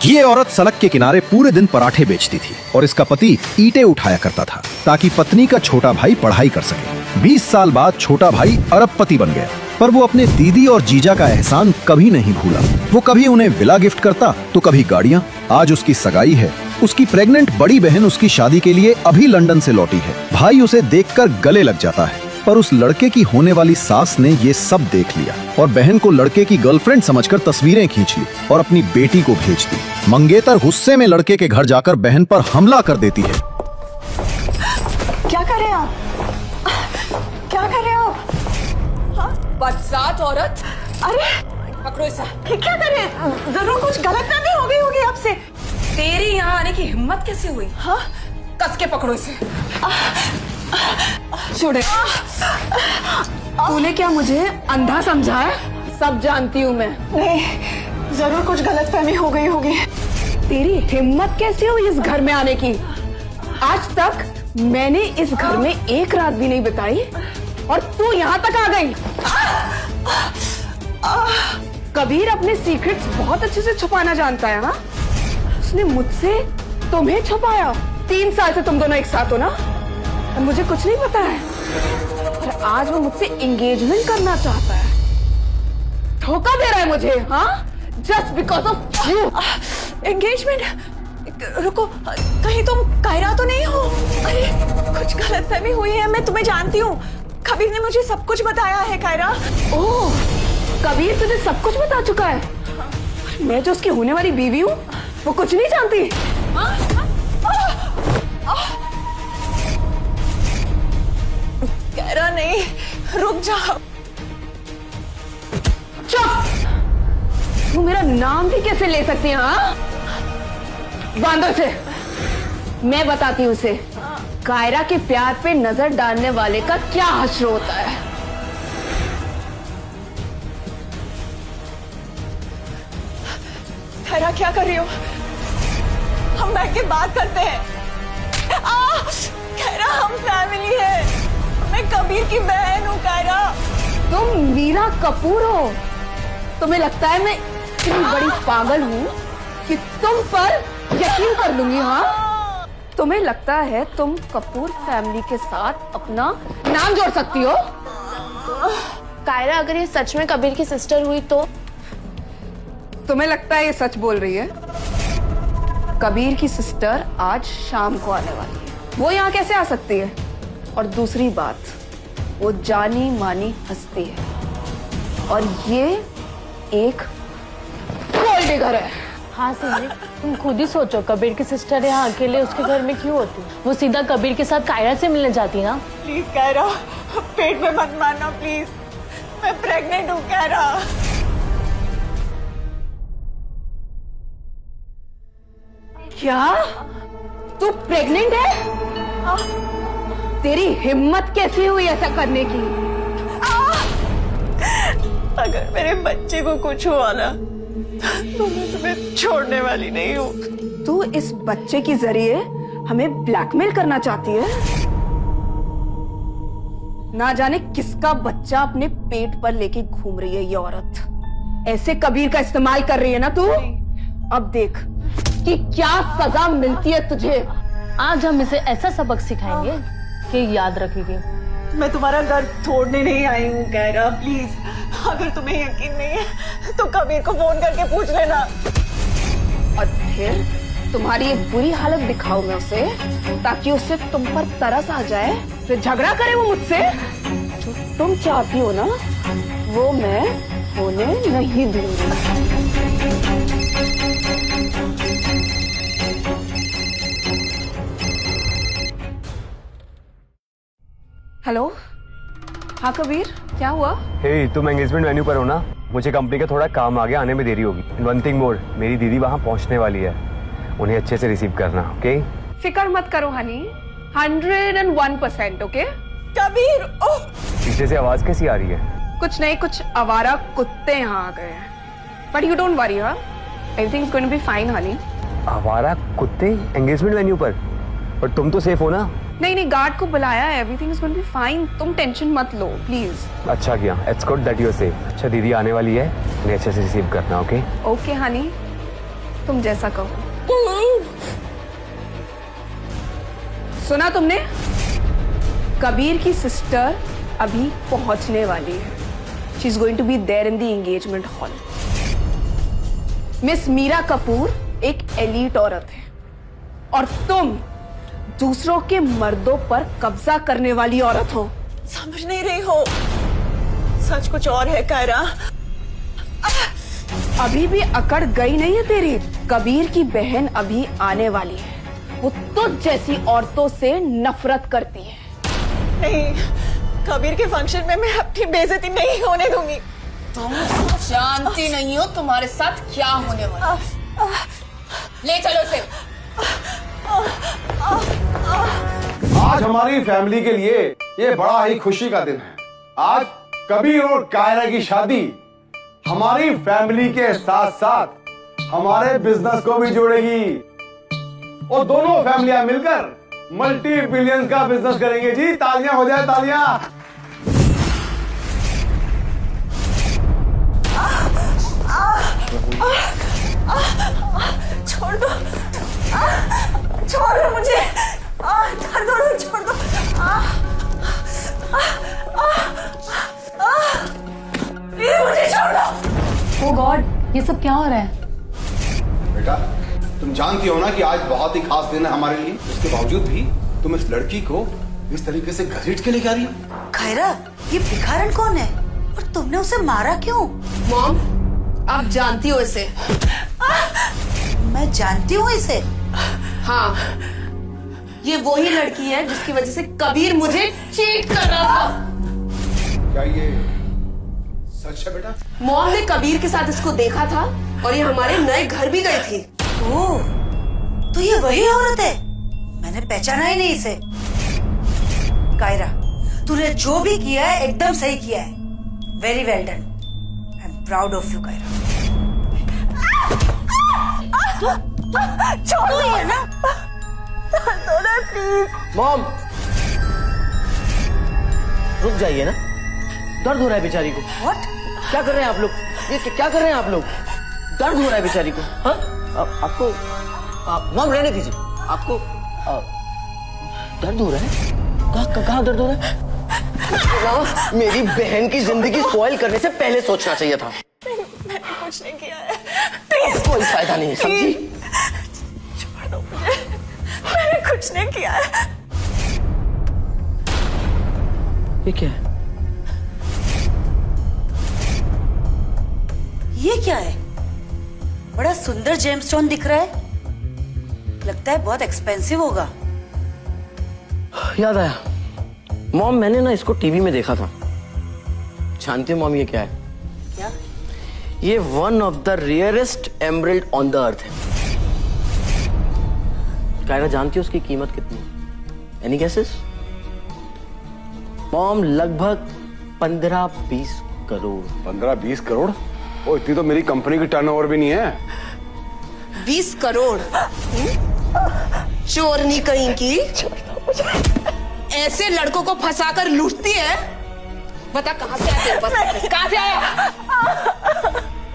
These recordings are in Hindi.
ये औरत सड़क के किनारे पूरे दिन पराठे बेचती थी और इसका पति ईंटें उठाया करता था ताकि पत्नी का छोटा भाई पढ़ाई कर सके। 20 साल बाद छोटा भाई अरबपति बन गया, पर वो अपने दीदी और जीजा का एहसान कभी नहीं भूला। वो कभी उन्हें विला गिफ्ट करता तो कभी गाड़ियाँ। आज उसकी सगाई है। उसकी प्रेग्नेंट बड़ी बहन उसकी शादी के लिए अभी लंदन से लौटी है। भाई उसे देखकर गले लग जाता है, पर उस लड़के की होने वाली सास ने ये सब देख लिया और बहन को लड़के की गर्लफ्रेंड समझकर तस्वीरें खींच ली और अपनी बेटी को भेज दी। मंगेतर गुस्से में लड़के के घर जाकर बहन पर हमला कर देती है। क्या कर रहे हैं आप? क्या कर रहे हो? बदसात औरत! अरे पकड़ो इसे। ये क्या कर रहे हैं? जरूर कुछ गलतफहमी हो गई होगी आपसे। तेरी यहाँ आने की हिम्मत कैसे हुई? हाँ? कस के पकड़ो इसे। छोड़े। तूने क्या मुझे अंधा समझा है? सब जानती हूँ मैं। नहीं, जरूर कुछ गलतफहमी हो गई होगी। तेरी हिम्मत कैसे हुई इस घर में आने की? आज तक मैंने इस घर में एक रात भी नहीं बिताई और तू यहाँ तक आ गई। कबीर अपने सीक्रेट्स बहुत अच्छे से छुपाना जानता है। हाँ, उसने मुझसे तुम्हें छुपाया। 3 साल से तुम दोनों एक साथ हो ना, और मुझे कुछ नहीं पता है। और आज वो मुझसे एंगेजमेंट करना चाहता है। धोखा दे रहा है मुझे। हाँ, just because of you. Engagement? रुको, कहीं तुम कायरा तो नहीं हो? अरे कुछ गलतफहमी हुई है। मैं तुम्हें जानती हूँ। कबीर ने मुझे सब कुछ बताया है कायरा। ओह, कबीर तुझे सब कुछ बता चुका है? मैं जो उसकी होने वाली बीवी हूँ, वो कुछ नहीं जानती। कायरा नहीं, रुक जाओ। चुप! तू मेरा नाम भी कैसे ले सकती है? हाँ, बांदर से मैं बताती हूँ उसे कायरा के प्यार पे नजर डालने वाले का क्या हश्र होता है। कायरा क्या कर रही हो? हम बैठ के बात करते हैं। कायरा, हम फैमिली है। मैं कबीर की बहन हूँ कायरा। तुम मीरा कपूर हो। तुम्हें लगता है मैं इतनी बड़ी पागल हूँ कि तुम पर यकीन कर लूंगी? हाँ, तुम्हें लगता है तुम कपूर फैमिली के साथ अपना नाम जोड़ सकती हो? कायरा, अगर ये सच में कबीर की सिस्टर हुई तो? तुम्हें लगता है ये सच बोल रही है? कबीर की सिस्टर आज शाम को आने वाली है। वो यहाँ कैसे आ सकती है? और दूसरी बात, वो जानी मानी हस्ती है और ये एक गोल्ड डिगर है। हाँ सिमरी, तुम खुद ही सोचो, कबीर की सिस्टर यहाँ अकेले उसके घर में क्यों होती? वो सीधा कबीर के साथ कायरा से मिलने जाती ना। प्लीज कायरा, पेट में मत मारना प्लीज। मैं प्रेग्नेंट हूँ कायरा। क्या तू प्रेग्नेंट है? तेरी हिम्मत कैसे हुई ऐसा करने की? अगर मेरे बच्चे को कुछ हुआ ना, तो मैं तुम्हें छोड़ने वाली नहीं हूँ। तू इस बच्चे के जरिए हमें ब्लैकमेल करना चाहती है? ना जाने किसका बच्चा अपने पेट पर लेके घूम रही है ये औरत। ऐसे कबीर का इस्तेमाल कर रही है ना तू? अब देख कि क्या सजा मिलती है तुझे। आज हम इसे ऐसा सबक सिखाएंगे कि याद रखेगी। मैं तुम्हारा घर छोड़ने नहीं आई हूँ कायरा, प्लीज। अगर तुम्हें यकीन नहीं है तो कबीर को फोन करके पूछ लेना। और फिर तुम्हारी ये बुरी हालत दिखाऊं मैं उसे, ताकि उसे तुम पर तरस आ जाए, फिर झगड़ा करे वो मुझसे। जो तुम चाहती हो ना, वो मैं होने नहीं दूंगी। हेलो, हाँ कबीर, क्या हुआ? हे, तुम एंगेजमेंट वेन्यू पर हो ना? मुझे कंपनी का थोड़ा काम आ गया, आने में देरी होगी। वन थिंग मोर, मेरी दीदी वहाँ पहुँचने वाली है। उन्हें अच्छे से रिसीव करना, ओके? फिक्र मत करो हनी, 101%, ओके? कबीर, ओह! पीछे से आवाज कैसी आ रही है? कुछ नहीं, कुछ आवारा कुत्ते यहाँ आ गए हैं। बट यू डोंट वरी, हाँ? Everything is going to be fine honey. आवारा कुत्ते एंगेजमेंट वेन्यू पर? और तुम तो सेफ हो ना? नहीं, गार्ड को बुलाया है। Everything is going to be fine. तुम टेंशन मत लो प्लीज। अच्छा किया, it's good that you are safe. अच्छा, दीदी आने वाली है, उन्हें अच्छे से रिसीव करना, ओके? ओके हनी। तुम जैसा कहो। सुना तुमने? कबीर की सिस्टर अभी पहुंचने वाली है। She is going to be there in the engagement hall. Miss Meera Kapoor एक एलीट औरत है और तुम दूसरों के मर्दों पर कब्जा करने वाली औरत हो। समझ नहीं रही हो, सच कुछ और है कायरा। अभी भी अकड़ गई नहीं है तेरी। कबीर की बहन अभी आने वाली है। वो तुझ जैसी औरतों से नफरत करती है। नहीं, कबीर के फंक्शन में मैं अपनी बेइज्जती नहीं होने दूंगी। तुम जानती नहीं हो तुम्हारे साथ क्या होने वाला है। ले चलो इसे। आज हमारी फैमिली के लिए ये बड़ा ही खुशी का दिन है। आज कबीर और कायरा की शादी हमारी फैमिली के साथ साथ हमारे बिजनेस को भी जोड़ेगी और दोनों फैमिलियां मिलकर मल्टी बिलियंस का बिजनेस करेंगे जी। तालियां हो जाए, तालियां। छोड़ दो, छोड़ दो मुझे, दर्द हो रहा है, छोड़ दो। प्लीज मुझे छोड़ दो। ओ गॉड, ये सब क्या हो रहा है? बेटा, तुम जानती हो ना कि आज बहुत ही खास दिन है हमारे लिए। उसके बावजूद भी तुम इस लड़की को इस तरीके से घसीट के लेके आ रही हो। खायरा, ये भिखारन कौन है और तुमने उसे मारा क्यों? मॉम, आप जानती हो इसे। मैं जानती हूँ इसे। हाँ, ये वही लड़की है जिसकी वजह से कबीर मुझे चीट कर रहा था। क्या ये सच है बेटा? मॉम ने कबीर के साथ इसको देखा था और ये हमारे नए घर भी गई थी। ओह, तो ये वही औरत है। मैंने पहचाना ही नहीं इसे। कायरा, तूने जो भी किया है एकदम सही किया है। Very well done. I am proud of you Kaira. छोड़ दो ना, दो ना प्लीज। मॉम, रुक जाइए ना, दर्द हो रहा है बेचारी को। व्हाट? क्या कर रहे हैं आप लोग? ये क्या कर रहे हैं आप लोग? दर्द हो रहा है बेचारी को। हाँ, आपको मॉम रहने दीजिए। आपको दर्द हो रहा है? कहाँ दर्द हो रहा है? ना, मेरी बहन की जिंदगी स्पॉइल करने से पहले सोचना चाहिए था। मैंने कुछ नहीं किया है, कोई फायदा नहीं है, समझी? छोड़ दो मुझे, मैंने कुछ नहीं किया है। ये क्या है? ये क्या है? बड़ा सुंदर जेमस्टोन दिख रहा है। लगता है बहुत एक्सपेंसिव होगा। याद आया, मॉम, मैंने ना इसको टीवी में देखा था। जानती हो मॉम ये क्या है? क्या? ये one of the rarest emerald on the earth है। कायरा, जानती हो उसकी कीमत कितनी? Any guesses? मॉम, लगभग 15-20 करोड़। 15-20 करोड़? ओ, इतनी तो मेरी कंपनी की टर्नओवर भी नहीं है। 20 करोड़? चोरनी कहीं की। ऐसे लड़कों को फंसाकर लूटती है। बता कहां से आया तेरे पास नेकलेस? कहां से आया?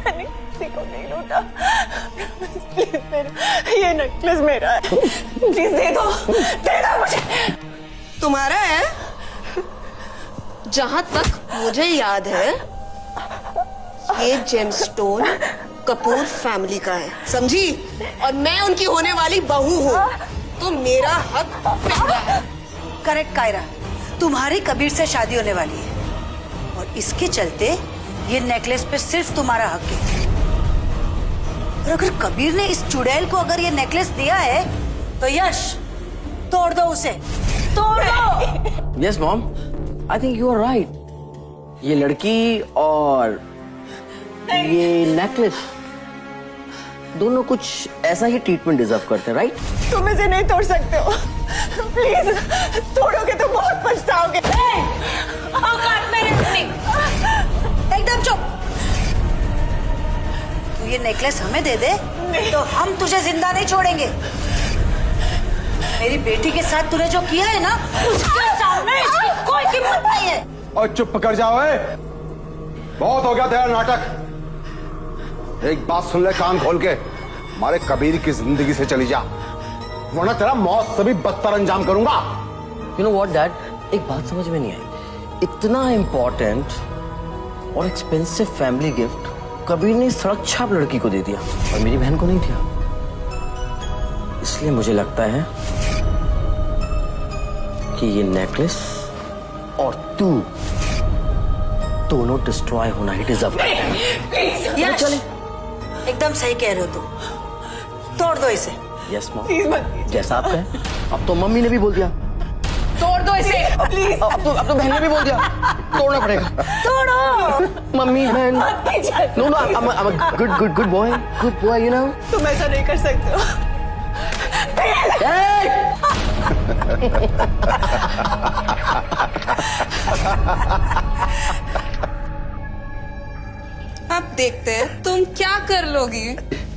मैंने किसी को नहीं लूटा। प्लीज, ये नेकलेस मेरा है। प्लीज दे दो मुझे। तुम्हारा है? जहां तक मुझे याद है, ये जेमस्टोन कपूर फैमिली का है, समझी? और मैं उनकी होने वाली बहू हूँ, तो मेरा हक बनता है। करेक्ट कायरा, तुम्हारी कबीर से शादी होने वाली है और इसके चलते ये नेकलेस पे सिर्फ तुम्हारा हक है। और अगर कबीर ने इस चुड़ैल को अगर ये नेकलेस दिया है तो यश, तोड़ दो उसे, तोड़ दो। Yes mom, I think you are right. ये लड़की और ये नेकलेस दोनों कुछ ऐसा ही ट्रीटमेंट डिजर्व करते हैं, राइट? तुम इसे नहीं तोड़ सकते हो। प्लीज, तोड़ोगे तो बहुत पछताओगे। एकदम चुप। तू ये नेकलेस हमें दे दे तो हम तुझे जिंदा नहीं छोड़ेंगे। मेरी बेटी के साथ तूने जो किया है ना, उसके सामने इसकी कोई कीमत नहीं है। और चुप कर जाओ। बहुत हो गया तेरा नाटक। एक बात सुन ले कान खोल के, हमारे कबीर की जिंदगी से चली जा, वरना तेरा मौत से भी बदतर अंजाम करूंगा। यू नो व्हाट डैड, एक बात समझ में नहीं आई, इतना इंपॉर्टेंट और एक्सपेंसिव फैमिली गिफ्ट कबीर ने सड़क छाप लड़की को दे दिया और मेरी बहन को नहीं दिया। इसलिए मुझे लगता है कि ये नेकलेस और तू दोनों डिस्ट्रॉय होना ही डिजर्व करते हैं। यश, एकदम सही कह रहे हो तुम, तोड़ दो इसे। यस मॉम, जैसा आप कहें। अब तो मम्मी ने भी बोल दिया तोड़ दो इसे प्लीज। अब तो बहन ने भी बोल दिया तोड़ना पड़ेगा। तोड़ो। मम्मी बहन, no no, I'm a good boy, you know। तुम ऐसा नहीं कर सकते हो। अब देखते हैं तुम क्या कर लोगी।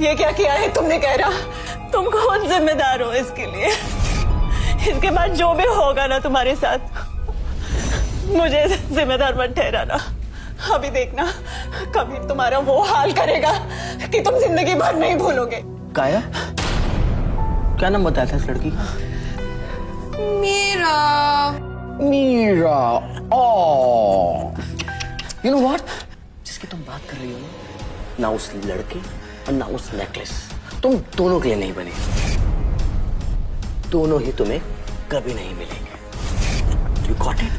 ये क्या किया है तुमने कहरा? तुम खुद जिम्मेदार हो इसके लिए। इसके बाद जो भी होगा ना तुम्हारे साथ, मुझे जिम्मेदार मत ठहराना। अभी देखना कबीर तुम्हारा वो हाल करेगा कि तुम जिंदगी भर नहीं भूलोगे। काया, क्या नाम बताया था इस लड़की का? मीरा। मीरा। ओह, यू नो व्हाट, जिसकी तुम बात कर रही हो ना उस लड़के और ना उस नेकलेस तुम दोनों के लिए नहीं बने। दोनों ही तुम्हें कभी नहीं मिलेंगे। You got it?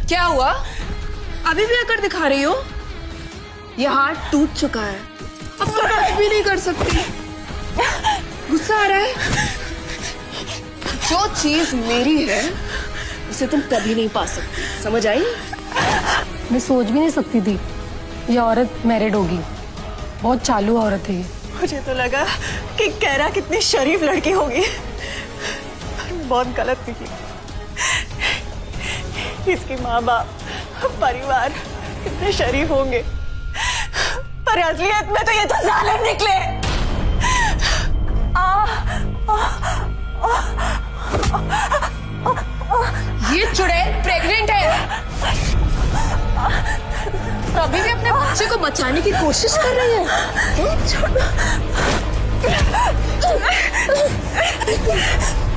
क्या हुआ? अभी भी आकर दिखा रही हो? यह हाथ टूट चुका है, अब तो कुछ भी नहीं कर सकती। गुस्सा आ रहा है? जो चीज मेरी है उसे तुम कभी नहीं पा सकती, समझ आई? मैं सोच भी नहीं सकती थी ये औरत मैरिड होगी। बहुत चालू औरत है ये। मुझे तो लगा कि कहरा कितनी शरीफ लड़की होगी, बहुत गलत निकली। इसकी माँ बाप, परिवार कितने शरीफ होंगे, पर असलियत में तो ये तो जालिम निकले। ये चुड़ैल प्रेग्नेंट है, अभी भी अपने बच्चे को बचाने की कोशिश कर रही है।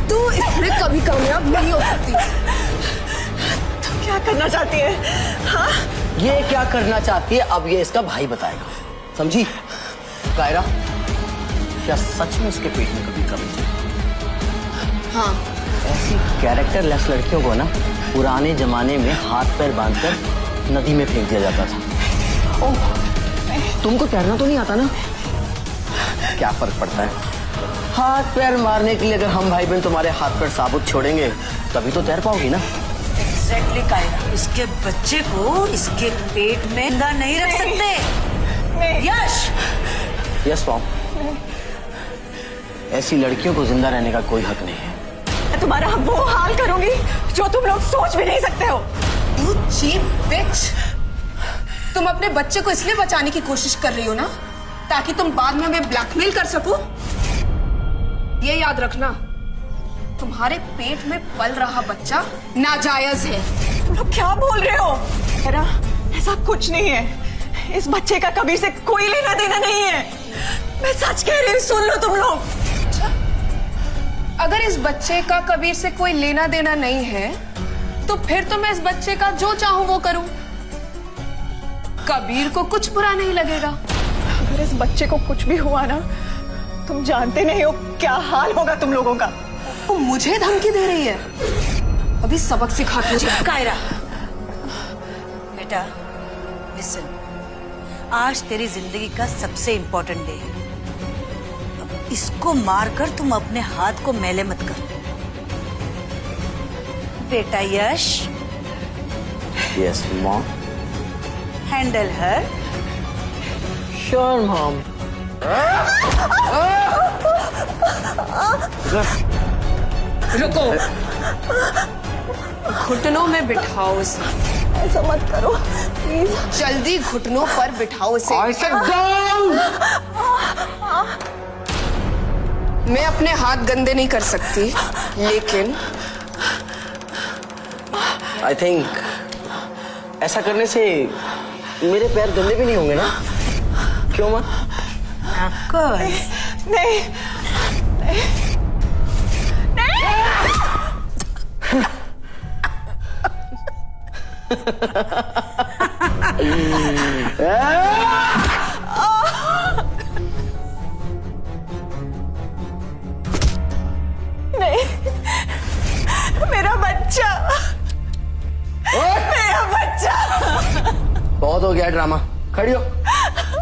तू इसमें कभी कामयाब नहीं हो सकती। तुम क्या करना चाहती है? हाँ? ये क्या करना चाहती है अब ये इसका भाई बताएगा, समझी? कायरा, क्या सच में इसके पेट में कभी कमी थी? हाँ। ऐसी कैरेक्टरलेस लड़कियों को ना पुराने जमाने में हाथ पैर बांधकर नदी में फेंक दिया जाता था। ओह, तुमको तैरना तो नहीं आता ना? क्या फर्क पड़ता है? हाथ पैर मारने के लिए अगर हम भाई बहन तुम्हारे हाथ पैर साबुत छोड़ेंगे तभी तो तैर पाओगी ना। एग्जैक्टली कायरा, इसके बच्चे को इसके पेट में जिंदा नहीं रख सकते। यश, यस मॉम, ऐसी लड़कियों को जिंदा रहने का कोई हक नहीं है। मैं तुम्हारा वो हाल करूंगी जो तुम लोग सोच भी नहीं सकते हो। You cheap bitch! तुम अपने बच्चे को इसलिए बचाने की कोशिश कर रही हो ना, ताकि तुम बाद में हमें ब्लैकमेल कर सको। ये याद रखना, तुम्हारे पेट में पल रहा बच्चा नाजायज है। तुम लोग क्या बोल रहे हो? कहरा, ऐसा कुछ नहीं है। इस बच्चे का कबीर से कोई लेना देना नहीं है। मैं सच कह रही हूँ, सुन लो तुम लोग। अगर इस बच्चे का कबीर से कोई लेना देना नहीं है, तो फिर तो मैं इस बच्चे का जो चाहूं वो करूं। कबीर को कुछ बुरा नहीं लगेगा। अगर इस बच्चे को कुछ भी हुआ ना, तुम जानते नहीं हो क्या हाल होगा तुम लोगों का। वो मुझे धमकी दे रही है, अभी सबक सिखाती हूँ। कायरा, बेटा लिसन, आज तेरी जिंदगी का सबसे इंपॉर्टेंट डे है। इसको मारकर तुम अपने हाथ को मैले मत कर। बेटा Yash, yes mom. Handle her. Sure mom. रुको, घुटनों में बिठाओ इसे। ऐसा मत करो प्लीज। जल्दी घुटनों पर बिठाओ इसे। I said down! मैं अपने हाथ गंदे नहीं कर सकती, लेकिन I think ऐसा करने से मेरे पैर गंदे भी नहीं होंगे ना? क्यों माँ? Of course. नहीं नहीं, मेरा बच्चा, मेरा बच्चा। बहुत हो गया ड्रामा, खड़ी हो,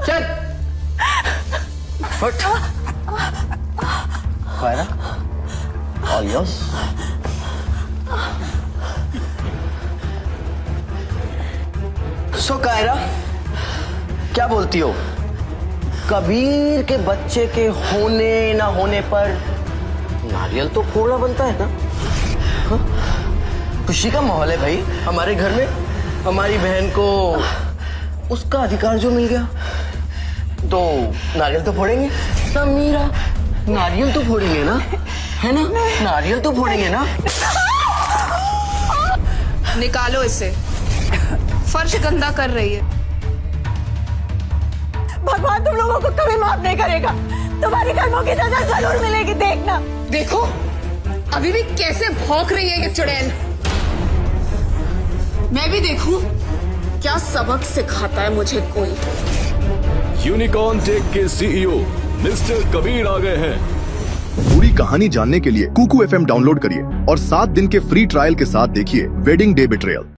चल फट। Kaira, all yours. So Kaira, क्या बोलती हो? कबीर के बच्चे के होने ना होने पर नारियल तो फोड़ना बनता है ना? हाँ? खुशी का माहौल है भाई हमारे घर में। हमारी बहन को उसका अधिकार जो मिल गया तो नारियल तो फोड़ेंगे ना मीरा? नारियल तो फोड़ेंगे ना, है ना? नारियल तो फोड़ेंगे ना? निकालो इसे, फर्श गंदा कर रही है। भगवान तुम लोगों को कभी माफ नहीं करेगा, तुम्हारी कर्मों की सजा जरूर मिलेगी, देखना। देखो अभी भी कैसे भौंक रही है ये चुड़ैल। मैं भी देखूं क्या सबक सिखाता है मुझे कोई। यूनिकॉर्न टेक के सीईओ मिस्टर कबीर आ गए हैं। पूरी कहानी जानने के लिए कुकू FM डाउनलोड करिए और 7 दिन के फ्री ट्रायल के साथ देखिए वेडिंग डे बिट्रेयल।